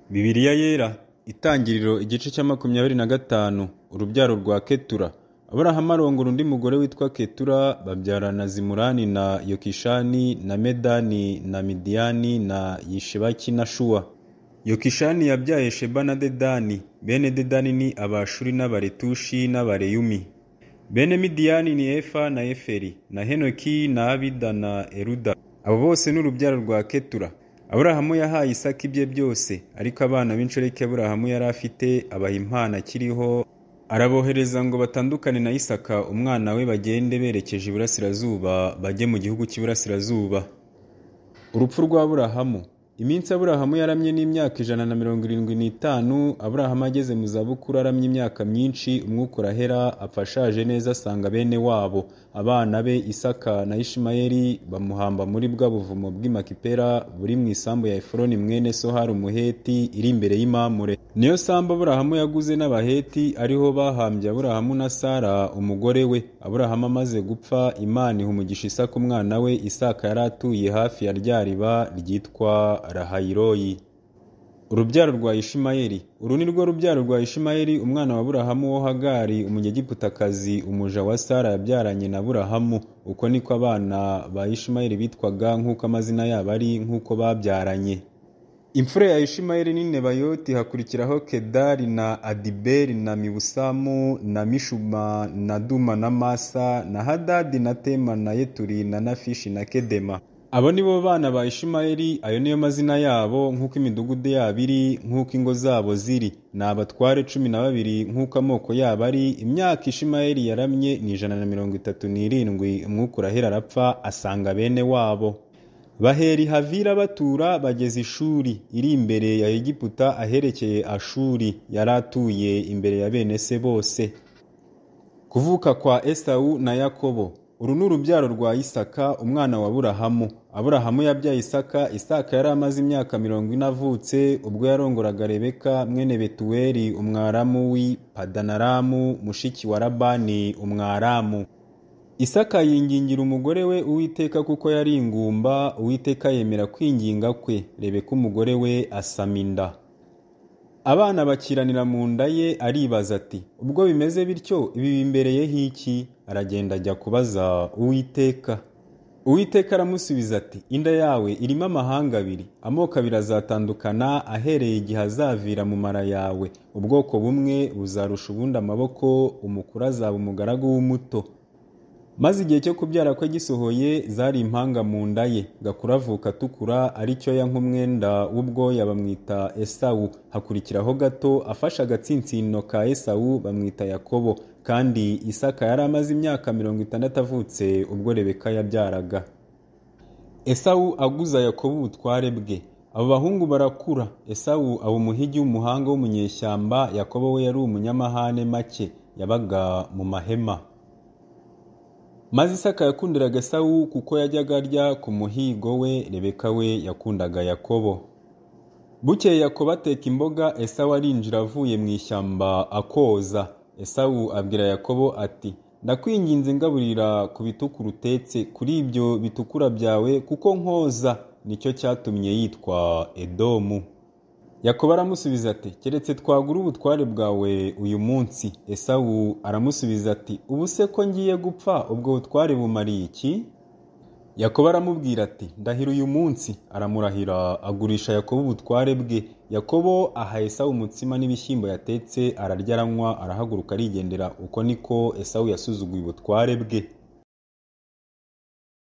Bibiliya yera itangiriro igice cya 25 urubyaro rwa Ketura. Aburahamu arongora undi mugore witwa Ketura, babyarana Zimurani na Yokishani na Medani na Midiyani na Yishibaki na Shuwa. Yokishani yabyaye Sheba na Dedani. Bene Dedani ni Abashuri n'Abaretushi n'Abareyumi. Bene Midiyani ni Efa na Eferi na Henoki na Abida na Eruda. Abo bose n'urubyaro rwa Ketura. Aburahamu yahaye Isaka ibye byose, ariko abana b'inshoreke Aburahamu yari afite abaha impano akiriho, arabohereza ngo batandukane na Isaka umwana we, bagende berekeje iburasirazuba, bajye mu gihugu cy'iburasirazuba. Urupfu rwa Aburahamu. Iminsi Aburahamu yaramye n'imyaka 175. Aburahamu ageze mu zabukuru aramye imyaka myinshi, umwuka urahera, apfa ashaje neza, asanga bene wabo abana be Isaka na Ishimayeli bamuhamba muri bwa buvumo bw'Imakipera buri mu isambu ya Efuroni mwene Sohari Umuheti iri imbere y'Imamure. Niyo sambu Aburahamu yaguze n'Abaheti, ariho bahambye Aburahamu na Sara umugore we. Aburahamu amaze gupfa, Imana iha umugisha Isaka umwana we. Isaka yari atuye hafi ya rya riba ryitwa Rahayiroyi. Urubyaro rwa Ishimayeli. Uru ni rwo rubyaro rwa Ishimayeli, umwana wa Aburahamu wo Hagari umunyegiputakazi, umuja wa Sara yabyaranye na Aburahamu. Uko niko abana ba Ishimayeli bitwaga, nk'uko amazina yabo ari, nk'uko babyaranye. Imfura ya Ishimayeli ni Nebayoti, hakurikiraho Kedari na Adiberi na Mibusamu na Mishuma na Duma na Masa na Hadadi na Tema na Yeturi na Nafishi na Kedema. Abo nibo bana ba Ishimayeli, ayo niyo mazina yabo, nk'uko imidugudu yabo iri, nk'uko ingo zabo ziri. Ni abatware 12 nk'uko amoko yabo ari. Imyaka Ishimayeli yaramye ni 137. Umwuka urahera, arapfa, asanga bene wabo. Bahera Havira batura, bageze Ishuri iri imbere ya Egiputa, aherekeye Ashuri yari atuye imbere ya bene se bose. Kuvuka kwa Esau na Yakobo. Uru ni urubyaro rwa Isaka umwana wa Aburahamu. Aburahamu yabyaye Isaka. Isaka yari amaze imyaka 40 avutse ubwo yarongoraga Rebeka mwene Betuweli umwaramu w'i Padanaramu, mushiki wa Labani umwaramu. Isaka yingingira umugore we Uwiteka kuko yari ingumba. Uwiteka yemera kwinginga kwe. Rebeka umugore we asama inda. Abana bakiranira mu nda ye, aribaza ati, ubwo bimeze bityo ibi bimbereyeho iki? Aragenda ajya kubaza Uwiteka. Uwiteka aramusubiza ati, inda yawe irimo amahanga 2, amoko 2 azatandukana ahereye igihe azavira mu mara yawe. Ubwoko bumwe buzarusha ubundi amaboko, umukuru azaba umugaragu w'umuto. Maze igihe cyo kubyara kwe gisohoye, zari impanga mu nda ye. Gakura avuka atukura, aricyo nk'umwenda w'ubwoya, bamwita Esau. Hakurikiraho gato, afashe agatsinsino ka Esau, bamwita Yakobo. Kandi Isaka yari amaze imyaka 60 avutse ubwo Rebeka yabyaraga. Esau aguza Yakobo ubutware bwe. Abo bahungu barakura. Esau aba umuhigi w'umuhanga w'umunyeshyamba. Yakobo we yari umunyamahane make, yabaga mu mahema. Maze Isaka yakundiraga Esau kuko yajyaga arya ku muhigo we. Rebeka we yakundaga Yakobo. Bukeye Yakobo ateka imboga, Esau arinjira avuye mu ishyamba akoza. Esau abwira Yakobo ati, ndakwinginze ngaburira ku bitukura utetse kuri ibyo bitukura byawe, kuko nkoza. Nicyo cyatumye yitwa Edomu. Yakobo aramusubiza ati, keretse twagura ubutware bwawe uyu munsi. Esau aramusubiza ati, ubu se ko ngiye gupfa, ubwo butware bumariye iki? Yakobo aramubwira ati, ndahira uyu munsi. Aramurahira, agurisha Yakobo ubutware bwe. Yakobo aha Esau umutsima n'ibishyimbo yatetse, ararya aranywa, arahaguruka arigendera. Uko niko Esau yasuzuguye ubutware bwe.